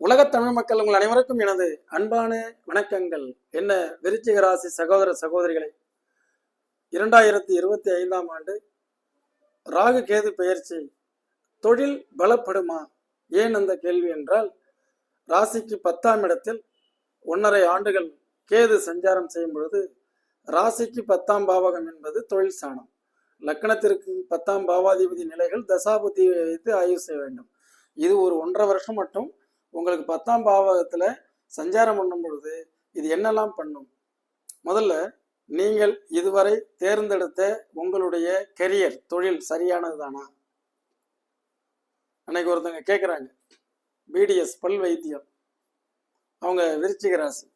உலகத் தமிழ் மக்கள் உங்கள் அனைவருக்கும் எனது அன்பான வணக்கங்கள். என்ன விருச்சிக ராசி சகோதர சகோதரிகளை, 2025ஆம் ஆண்டு ராகு கேது பெயர்ச்சி தொழில் பலப்படுமா? ஏன் அந்த கேள்வி என்றால், ராசிக்கு 10ஆம் இடத்தில் 1.5 ஆண்டுகள் கேது சஞ்சாரம் செய்யும் பொழுது, ராசிக்கு 10ஆம் பாவகம் என்பது தொழில் ஸ்தானம். லக்னத்திற்கு 10ஆம் பாவாதிபதி நிலைகள் தசாபுத்தி வைத்து ஆய்வு செய்ய வேண்டும். இது ஒரு 1.5 வருஷம் மட்டும் உங்களுக்கு 10ஆம் பாவகத்துல சஞ்சாரம் பண்ணும் பொழுது இது என்னெல்லாம் பண்ணும்? முதல்ல, நீங்கள் இதுவரை தேர்ந்தெடுத்த உங்களுடைய கெரியர் தொழில் சரியானது தானா? அன்னைக்கு ஒருத்தங்க கேட்குறாங்க, பிடிஎஸ் பல் வைத்தியம், அவங்க விருச்சிக ராசி.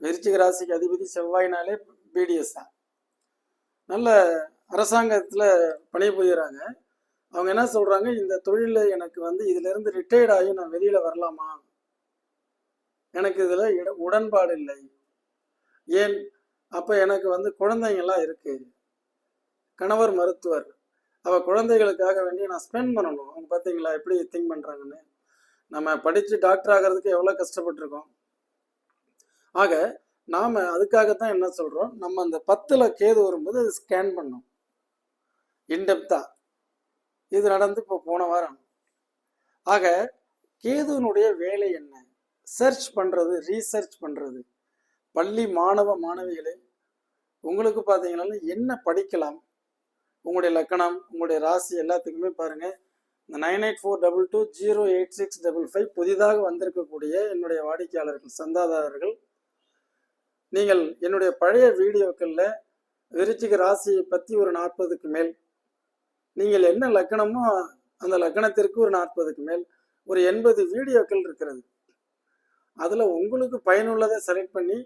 விருச்சிக ராசிக்கு அதிபதி செவ்வாயினாலே பிடிஎஸ் தான். நல்ல அரசாங்கத்தில் பணிபுரிகிறாங்க. அவங்க என்ன சொல்றாங்க, இந்த தொழிலில் எனக்கு இதுல இருந்து ரிட்டையர்ட் ஆகி நான் வெளியில வரலாமா? எனக்கு இதுல உடன்பாடு இல்லை. ஏன்? அப்ப எனக்கு குழந்தைங்கள்லாம் இருக்கு, கணவர் மருத்துவர், அவ குழந்தைகளுக்காக வேண்டி நான் ஸ்பெண்ட் பண்ணணும். அவங்க பார்த்தீங்களா எப்படி திங்க் பண்றாங்கன்னு. நம்ம படிச்சு டாக்டர் ஆகிறதுக்கு எவ்வளவு கஷ்டப்பட்டிருக்கோம். ஆக நாம அதுக்காகத்தான் என்ன சொல்றோம், நம்ம அந்த 10ல் கேது வரும்போது அது ஸ்கேன் பண்ணோம் இன்டெப்தா. இது நடந்து இப்போ போன வாரம். ஆக கேதுனுடைய வேலை என்ன? சர்ச் பண்றது, ரீசர்ச் பண்றது. பள்ளி மாணவ மாணவிகளே, உங்களுக்கு பார்த்தீங்கன்னா என்ன படிக்கலாம், உங்களுடைய லக்கணம், உங்களுடைய ராசி எல்லாத்துக்குமே பாருங்க. இந்த 9842208655 புதிதாக வந்திருக்கக்கூடிய என்னுடைய வாடிக்கையாளர்கள், சந்தாதாரர்கள், நீங்கள் என்னுடைய பழைய வீடியோக்களில் விருச்சிக ராசியை பற்றி ஒரு 40க்கு மேல், நீங்கள் என்ன லக்கணமோ அந்த லக்கணத்திற்கு ஒரு 40க்கு மேல், ஒரு 80 வீடியோக்கள் இருக்கிறது. அதில் உங்களுக்கு பயனுள்ளதை செலக்ட் பண்ணி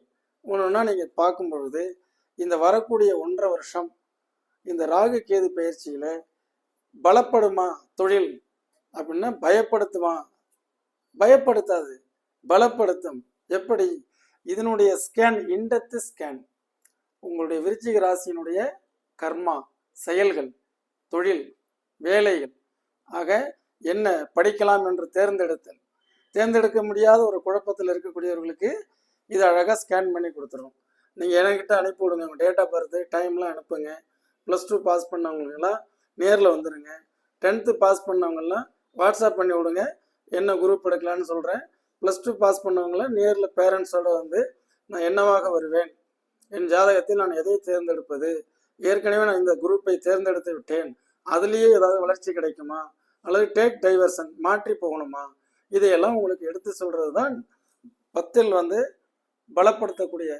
ஒன்றுன்னா நீங்கள் பார்க்கும் பொழுது, இந்த வரக்கூடிய 1.5 வருஷம் இந்த ராகு கேது பயிற்சியில் பலப்படுமா தொழில் அப்படின்னா? பயப்படுத்துமா? பயப்படுத்தாது, பலப்படுத்தும். எப்படி? இதனுடைய ஸ்கேன், இன்டெப்த் ஸ்கேன், உங்களுடைய விருச்சிக ராசியினுடைய கர்மா, செயல்கள், தொழில், வேலைகள், ஆக என்ன படிக்கலாம் என்று தேர்ந்தெடுக்க முடியாத ஒரு குழப்பத்தில் இருக்கக்கூடியவர்களுக்கு இது அழகாக ஸ்கேன் பண்ணி கொடுத்துரும். நீங்கள் என்கிட்ட அனுப்பி விடுங்க, உங்கள் டேட் ஆஃப் பர்த் டைம்லாம் அனுப்புங்க. +2 பாஸ் பண்ணவங்களுக்கெல்லாம் நேரில் வந்துடுங்க. 10th பாஸ் பண்ணவங்கெல்லாம் வாட்ஸ்அப் பண்ணி விடுங்க, என்ன குரூப் எடுக்கலான்னு சொல்கிறேன். +2 பாஸ் பண்ணவங்களாம் நேரில் பேரண்ட்ஸோடு நான் என்னவாக வருவேன், என் ஜாதகத்தில் நான் எதை தேர்ந்தெடுப்பது, ஏற்கனவே நான் இந்த குரூப்பை தேர்ந்தெடுத்து விட்டேன், அதுலேயே ஏதாவது வளர்ச்சி கிடைக்குமா, அல்லது டேக் டைவர்சன் மாற்றி போகணுமா, இதையெல்லாம் உங்களுக்கு எடுத்து சொல்றது தான் 10ல் பலப்படுத்தக்கூடிய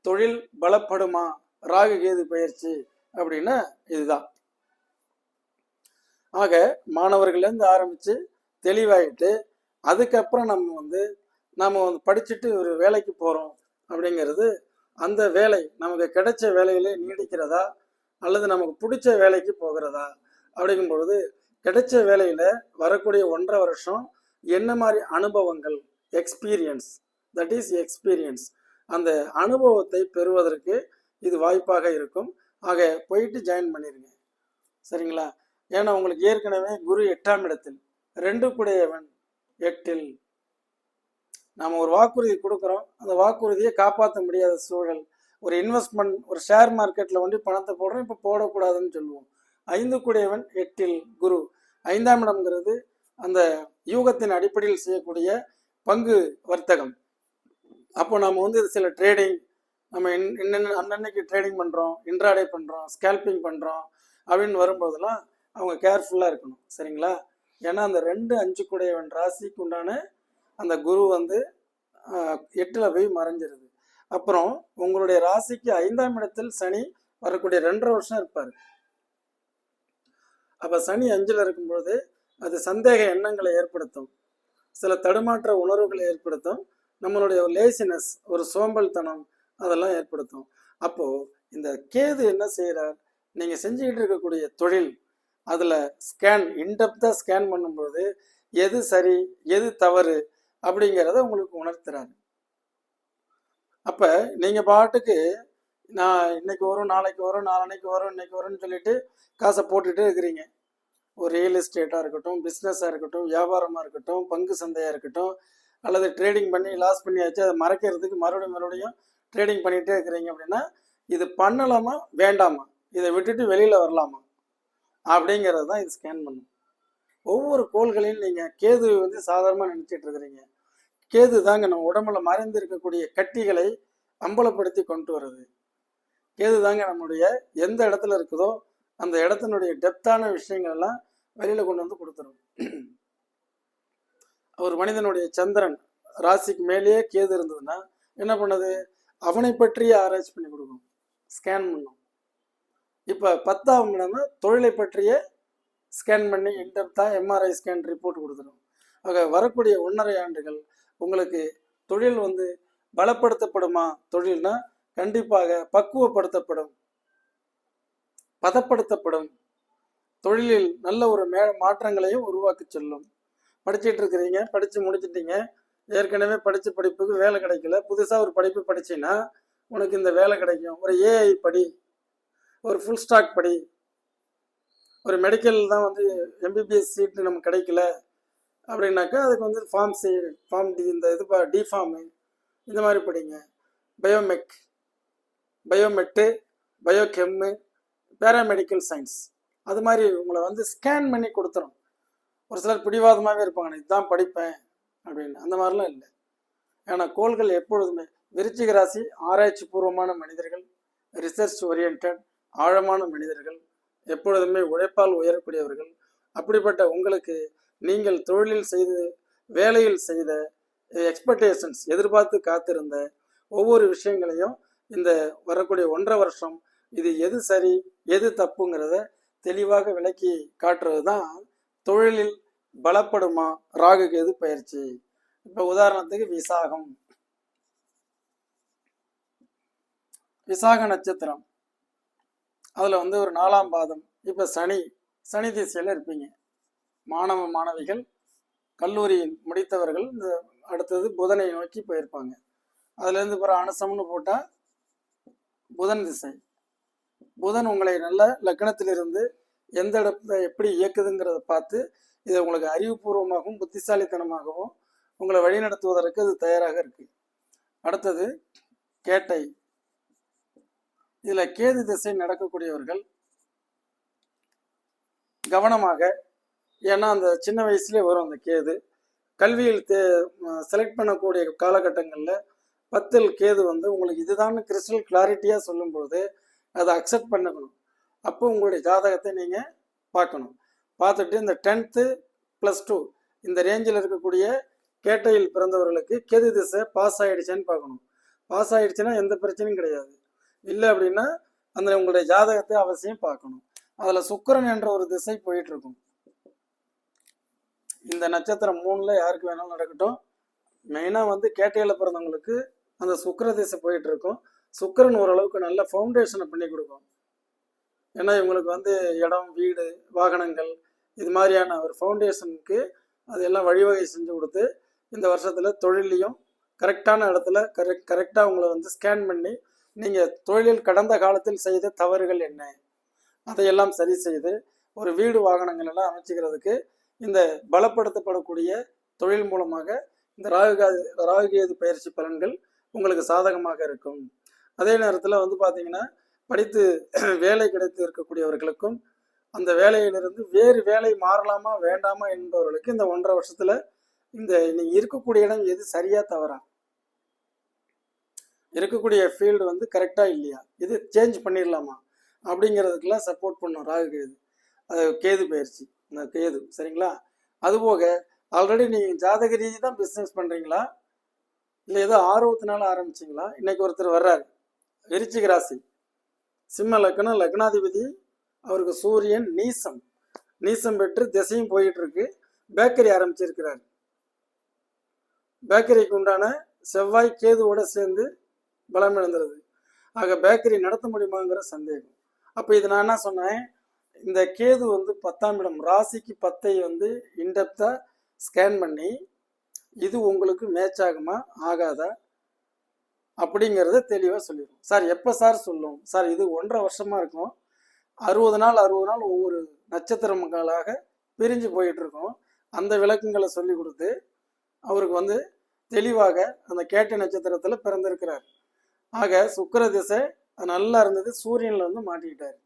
தொழில் பலப்படுமா ராகு கேது பயிற்சி அப்படின்னா இதுதான். ஆக மாணவர்கள்லேருந்து ஆரம்பித்து தெளிவாயிட்டு, அதுக்கப்புறம் நம்ம படிச்சுட்டு ஒரு வேலைக்கு போகிறோம் அப்படிங்கிறது, அந்த வேலை நமக்கு கிடைச்ச வேலையிலே நீடிக்கிறதா அல்லது நமக்கு பிடிச்ச வேலைக்கு போகிறதா அப்படிங்கும் பொழுது, கிடைச்ச வேலையில் வரக்கூடிய 1.5 வருஷம் என்ன மாதிரி அனுபவங்கள், எக்ஸ்பீரியன்ஸ், தட் இஸ் எக்ஸ்பீரியன்ஸ், அந்த அனுபவத்தை பெறுவதற்கு இது வாய்ப்பாக இருக்கும். ஆக போயிட்டு ஜாயின் பண்ணிடுங்க, சரிங்களா? ஏன்னா உங்களுக்கு ஏற்கனவே குரு 8ஆம் இடத்தில், 2 கூடையவன் 8ல். நாம் ஒரு வாக்குறுதி கொடுக்குறோம், அந்த வாக்குறுதியை காப்பாற்ற முடியாத சூழல். ஒரு இன்வெஸ்ட்மெண்ட், ஒரு ஷேர் மார்க்கெட்டில் பணத்தை போடுறோம், இப்போ போடக்கூடாதுன்னு சொல்லுவோம். 5 கூடையவன் 8ல் குரு. 5ஆம் இடம்ங்கிறது அந்த யூகத்தின் அடிப்படையில் செய்யக்கூடிய பங்கு வர்த்தகம். அப்போ நம்ம சில ட்ரேடிங், நம்ம அன்னன்னைக்கு ட்ரேடிங் பண்ணுறோம், இன்ட்ராடே பண்ணுறோம், ஸ்கேல்பிங் பண்ணுறோம் அப்படின்னு வரும்போதெல்லாம் அவங்க கேர்ஃபுல்லாக இருக்கணும், சரிங்களா? ஏன்னா அந்த 2, 5 கூடையவன் ராசிக்கு உண்டான அந்த குரு 8ல் போய் மறைஞ்சிருது. அப்புறம் உங்களுடைய ராசிக்கு 5ஆம் இடத்தில் சனி வரக்கூடிய 2.5 வருஷம் இருப்பார். அப்போ சனி 5ல் இருக்கும்பொழுது அது சந்தேக எண்ணங்களை ஏற்படுத்தும், சில தடுமாற்ற உணர்வுகளை ஏற்படுத்தும், நம்மளுடைய லேசினஸ், ஒரு சோம்பல்தனம் அதெல்லாம் ஏற்படுத்தும். அப்போது இந்த கேது என்ன செய்கிறார், நீங்கள் செஞ்சுக்கிட்டு இருக்கக்கூடிய தொழில் அதில் ஸ்கேன், இன்டெப்த்தாக ஸ்கேன் பண்ணும்போது எது சரி எது தவறு அப்படிங்கிறத உங்களுக்கு உணர்த்துறாரு. அப்போ நீங்கள் பாட்டுக்கு நான் இன்னைக்கு வரும், நாளைக்கு வரும், நாளன்னைக்கு வரும், இன்னைக்கு வரும்னு சொல்லிட்டு காசை போட்டுகிட்டே இருக்கிறீங்க. ஒரு ரியல் எஸ்டேட்டாக இருக்கட்டும், பிஸ்னஸாக இருக்கட்டும், வியாபாரமாக இருக்கட்டும், பங்கு சந்தையாக இருக்கட்டும், அல்லது ட்ரேடிங் பண்ணி லாஸ் பண்ணியாச்சு, அதை மறைக்கிறதுக்கு மறுபடியும் ட்ரேடிங் பண்ணிகிட்டே இருக்கிறீங்க அப்படின்னா இது பண்ணலாமா வேண்டாமா, இதை விட்டுட்டு வெளியில் வரலாமா அப்படிங்கிறது தான் இது ஸ்கேன் பண்ணும். ஒவ்வொரு கோள்களையும் நீங்கள் கேது வந்து சாதாரணமாக நினச்சிட்டு இருக்கிறீங்க. கேது தாங்க நம்ம உடம்புல மறைந்து இருக்கக்கூடிய கட்டிகளை அம்பலப்படுத்தி கொண்டு வருது. கேது தாங்க நம்முடைய எந்த இடத்துல இருக்குதோ அந்த இடத்தினுடைய டெப்தான விஷயங்கள் எல்லாம் வெளியில கொண்டு வந்து கொடுத்துரும். ஒரு மனிதனுடைய சந்திரன் ராசிக்கு மேலேயே கேது இருந்ததுன்னா என்ன பண்ணுது, அவனை பற்றிய ஆராய்ச்சி பண்ணி கொடுக்கும், ஸ்கேன் பண்ணும். இப்போ 10ஆம் இடம்னா தொழிலை பற்றிய ஸ்கேன் பண்ணி இன்டெப்தா எம்ஆர்ஐ ஸ்கேன் ரிப்போர்ட் கொடுத்துரும். ஆக வரக்கூடிய 1.5 ஆண்டுகள் உங்களுக்கு தொழில் வந்து பலப்படுத்தப்படுமா? தொழில்னா கண்டிப்பாக பக்குவப்படுத்தப்படும், பதப்படுத்தப்படும். தொழிலில் நல்ல ஒரு மாற்றங்களையும் உருவாக்கி செல்லும். படிச்சுட்டு இருக்கிறீங்க, படித்து முடிச்சிட்டீங்க, ஏற்கனவே படித்த படிப்புக்கு வேலை கிடைக்கல, புதுசாக ஒரு படிப்பு படிச்சின்னா உனக்கு இந்த வேலை கிடைக்கும். ஒரு ஏஐ படி, ஒரு ஃபுல் ஸ்டாக் படி, ஒரு மெடிக்கல் தான் வந்து எம்பிபிஎஸ் சீட்டு நமக்கு கிடைக்கல அப்படின்னாக்கா அதுக்கு வந்து ஃபார்ம் டி, இந்த இது டிஃபார்மு, இந்த மாதிரி படிங்க. பயோமெட்டு, பயோகெம்மு, பேராமெடிக்கல் சயின்ஸ், அது மாதிரி உங்களை வந்து ஸ்கேன் பண்ணி கொடுத்துரும். ஒரு சிலர் பிடிவாதமாகவே இருப்பாங்க, நான் இதுதான் படிப்பேன் அப்படின்னு. அந்த மாதிரிலாம் இல்லை. ஏன்னா கோள்கள் எப்பொழுதுமே விருச்சிக ராசி ஆராய்ச்சி பூர்வமான மனிதர்கள், ரிசர்ச் ஓரியன்ட் ஆழமான மனிதர்கள், எப்பொழுதுமே உழைப்பால் உயரக்கூடியவர்கள். அப்படிப்பட்ட உங்களுக்கு நீங்கள் தொழிலில் செய்து வேலையில் செய்த எக்ஸ்பெக்டேஷன்ஸ், எதிர்பார்த்து காத்திருந்த ஒவ்வொரு விஷயங்களையும் இந்த வரக்கூடிய 1.5 வருஷம் இது எது சரி எது தப்புங்கிறத தெளிவாக விளக்கி காட்டுறது தான் தொழிலில் பலப்படுமா ராகு கேது பயிற்சி. இப்போ உதாரணத்துக்கு விசாக நட்சத்திரம், அதில் வந்து ஒரு 4ஆம் பாதம். இப்போ சனி திசையில் இருப்பீங்க. மாணவிகள் கல்லூரியில் முடித்தவர்கள் இந்த அடுத்தது புதனை நோக்கி போயிருப்பாங்க. அதுலேருந்து பிறகு அனுசம்னு போட்டால் புதன் திசை. புதன் உங்களை நல்ல லக்னத்திலிருந்து எந்த இடத்துல எப்படி இயக்குதுங்கிறத பார்த்து இதை உங்களுக்கு அறிவுபூர்வமாகவும் புத்திசாலித்தனமாகவும் உங்களை வழிநடத்துவதற்கு அது தயாராக இருக்கு. அடுத்தது கேட்டை. இதில் கேது திசை நடக்கக்கூடியவர்கள் கவனமாக, ஏன்னா அந்த சின்ன வயசுலேயே வரும் அந்த கேது. கல்வியில் செலக்ட் பண்ணக்கூடிய காலகட்டங்களில் 10ல் கேது வந்து உங்களுக்கு இதுதான் கிறிஸ்டல் கிளாரிட்டியாக சொல்லும்போது அதை அக்செப்ட் பண்ணணும். அப்போ உங்களுடைய ஜாதகத்தை நீங்கள் பார்க்கணும். பார்த்துட்டு இந்த 10th + 2 இந்த ரேஞ்சில் இருக்கக்கூடிய கேட்டையில் பிறந்தவர்களுக்கு கேது திசை பாஸ் ஆகிடுச்சான்னு பார்க்கணும். பாஸ் ஆகிடுச்சுன்னா எந்த பிரச்சனையும் கிடையாது. இல்லை அப்படின்னா அந்த உங்களுடைய ஜாதகத்தை அவசியம் பார்க்கணும். அதில் சுக்கிரன் என்ற ஒரு திசை போயிட்டு இருக்கும். இந்த நட்சத்திரம் 3ல் யாருக்கு வேணாலும் நடக்கட்டும். மெயினாக வந்து கேட்டையில் பிறந்தவங்களுக்கு அந்த சுக்கிர திசை போயிட்டு இருக்கும். சுக்கிரன் ஓரளவுக்கு நல்ல ஃபவுண்டேஷனை பண்ணி கொடுக்கும். ஏன்னா இவங்களுக்கு வந்து இடம், வீடு, வாகனங்கள், இது மாதிரியான ஒரு ஃபவுண்டேஷனுக்கு அது எல்லாம் வழிவகை செஞ்சு கொடுத்து இந்த வருஷத்தில் தொழிலையும் கரெக்டான இடத்துல கரெக்டாக உங்களை வந்து ஸ்கேன் பண்ணி நீங்கள் தொழிலில் கடந்த காலத்தில் செய்த தவறுகள் என்ன அதையெல்லாம் சரி செய்து ஒரு வீடு, வாகனங்கள் எல்லாம் அமைச்சுக்கிறதுக்கு இந்த பலப்படுத்தப்படக்கூடிய தொழில் மூலமாக இந்த ராகுகேது பயிற்சி பலன்கள் உங்களுக்கு சாதகமாக இருக்கும். அதே நேரத்தில் வந்து பார்த்தீங்கன்னா படித்து வேலை கிடைத்து இருக்கக்கூடியவர்களுக்கும் அந்த வேலையிலிருந்து வேறு வேலை மாறலாமா வேண்டாமா என்பவர்களுக்கு இந்த 1.5 வருஷத்துல இந்த நீங்க இருக்கக்கூடிய இடம் எது சரியா தவறா, இருக்கக்கூடிய ஃபீல்டு வந்து கரெக்டா இல்லையா, இது சேஞ்ச் பண்ணிடலாமா அப்படிங்கிறதுக்கெல்லாம் சப்போர்ட் பண்ணும் ராகுகேது. அது கேது பயிற்சி, இந்த கேது சரிங்களா. அதுபோக ஆல்ரெடி நீங்கள் ஜாதக ரீதி தான் பிஸ்னஸ் பண்ணுறீங்களா, இல்லை ஏதோ ஆர்வத்தினால ஆரம்பிச்சிங்களா. இன்னைக்கு ஒருத்தர் வர்றாரு, விருச்சிக ராசி, சிம்ம லக்னம், லக்னாதிபதி அவருக்கு சூரியன் நீசம் பெற்று திசையும் போயிட்டு இருக்கு. பேக்கரி ஆரம்பிச்சிருக்கிறார். பேக்கரிக்கு உண்டான செவ்வாய் கேதுவோட சேர்ந்து பலம் இழந்துருது. ஆக பேக்கரி நடத்த முடியுமாங்கிற சந்தேகம். அப்போ இது நான் என்ன சொன்னேன், இந்த கேது வந்து 10ஆம் இடம் ராசிக்கு 10ஐ வந்து இன்டெப்தா ஸ்கேன் பண்ணி இது உங்களுக்கு மேட்ச் ஆகுமா ஆகாதா அப்படிங்கிறத தெளிவாக சொல்லிடும். சார் எப்போ சார் சொல்லும்? சார் இது 1.5 வருஷமா இருக்கும். 60 நாள் ஒவ்வொரு நட்சத்திரங்களாக பிரிஞ்சு போயிட்டு இருக்கோம். அந்த விளக்கங்களை சொல்லி கொடுத்து அவருக்கு வந்து தெளிவாக அந்த கேட்டை நட்சத்திரத்துல பிறந்திருக்கிறார். ஆக சுக்கிர திசை நல்லா இருந்தது, சூரியன்ல வந்து மாட்டிக்கிட்டாரு.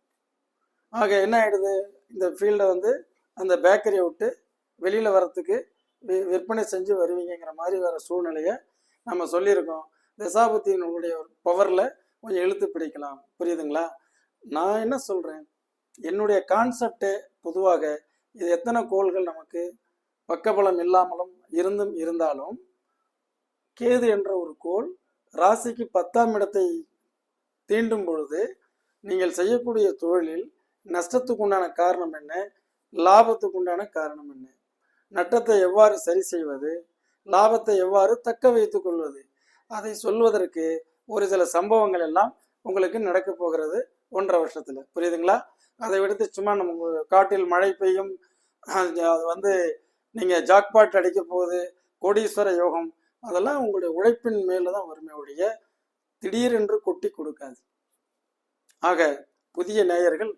ஆக என்ன ஆயிடுது, இந்த ஃபீல்டை வந்து அந்த பேக்கரியை விட்டு வெளியில வர்றதுக்கு விற்பனை செஞ்சு வருவீங்கிற மாதிரி வர சூழ்நிலையை நம்ம சொல்லியிருக்கோம். தசாபுத்தியினுடைய பவர்ல கொஞ்சம் இழுத்து பிடிக்கலாம். புரியுதுங்களா? நான் என்ன சொல்றேன், என்னுடைய கான்செப்டே பொதுவாக இது எத்தனை கோள்கள் நமக்கு பக்கபலம் இல்லாமலும் இருந்தாலும் கேது என்ற ஒரு கோள் ராசிக்கு 10ஆம் இடத்தை தீண்டும் பொழுது நீங்கள் செய்யக்கூடிய தொழிலில் நஷ்டத்துக்கு உண்டான காரணம் என்ன, லாபத்துக்கு உண்டான காரணம் என்ன, நட்டத்தை எவ்வாறு சரி செய்வது, லாபத்தை எவ்வாறு தக்க வைத்துக் கொள்வது, அதை சொல்வதற்கு ஒரு சில சம்பவங்கள் எல்லாம் உங்களுக்கு நடக்க போகிறது 1.5 வருஷத்துல. புரியுதுங்களா? அதை விடுத்து சும்மா நம்ம காட்டில் மழை பெய்யும், அது வந்து நீங்க ஜாக்பாட் அடிக்க போகுது, கோடீஸ்வர யோகம், அதெல்லாம் உங்களுடைய உழைப்பின் மேலதான் வருமே ஒழிய திடீரென்று கொட்டி கொடுக்காது. ஆக புதிய நேயர்கள்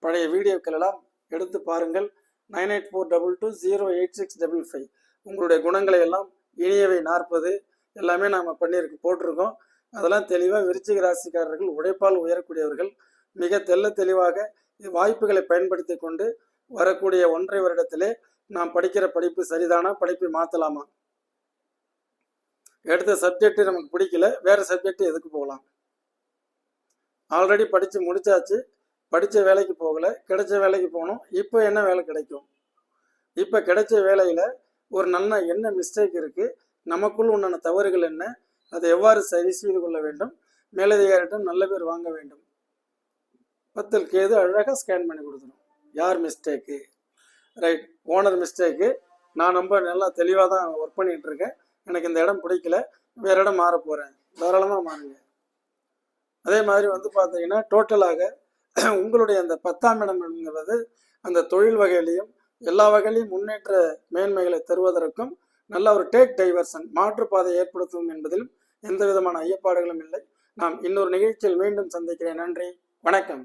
பழைய வீடியோக்கள் எல்லாம் எடுத்து பாருங்கள். 9842208655 உங்களுடைய குணங்களை எல்லாம் இனியவை 40 எல்லாமே நாம் போட்டிருக்கோம். அதெல்லாம் தெளிவாக விருச்சிக ராசிக்காரர்கள் உழைப்பால் உயரக்கூடியவர்கள் மிக தெளிவாக வாய்ப்புகளை பயன்படுத்தி கொண்டு வரக்கூடிய 1.5 வருடத்திலே நாம் படிக்கிற படிப்பு சரிதானா, படிப்பை மாற்றலாமா, எடுத்த சப்ஜெக்ட் நமக்கு பிடிக்கல, வேற சப்ஜெக்ட் எதுக்கு போகலாம், ஆல்ரெடி படித்து முடிச்சாச்சு, படித்த வேலைக்கு போகல, கிடைச்ச வேலைக்கு போகணும், இப்போ என்ன வேலை கிடைக்கும், இப்போ கிடைச்ச வேலையில் ஒரு நல்ல என்ன மிஸ்டேக் இருக்குது, நமக்குள் உண்டான தவறுகள் என்ன, அதை எவ்வாறு சரி செய்து கொள்ள வேண்டும், மேலதிகாரிடம் நல்ல பேர் வாங்க வேண்டும். 10 கேது அழகாக ஸ்கேன் பண்ணி கொடுத்துரும். யார் மிஸ்டேக்கு, ரைட், ஓனர் மிஸ்டேக்கு, நான் ரொம்ப நல்லா தெளிவாக தான் ஒர்க் பண்ணிகிட்டு இருக்கேன், எனக்கு இந்த இடம் பிடிக்கல, வேறு இடம் மாற போகிறேன், தாராளமாக மாறுங்க. அதே மாதிரி வந்து பார்த்தீங்கன்னா டோட்டலாக உங்களுடைய அந்த 10ஆம் இடம் என்கிறது அந்த தொழில் வகையிலையும் எல்லா வகையிலையும் முன்னேற்ற மேன்மைகளை தருவதற்கும் நல்ல ஒரு டேக் டைவர்சன் மாற்றுப்பாதை ஏற்படுத்தும் என்பதிலும் எந்த விதமான ஐயப்பாடுகளும் இல்லை. நாம் இன்னொரு நிகழ்ச்சியில் மீண்டும் சந்திக்கிறேன். நன்றி, வணக்கம்.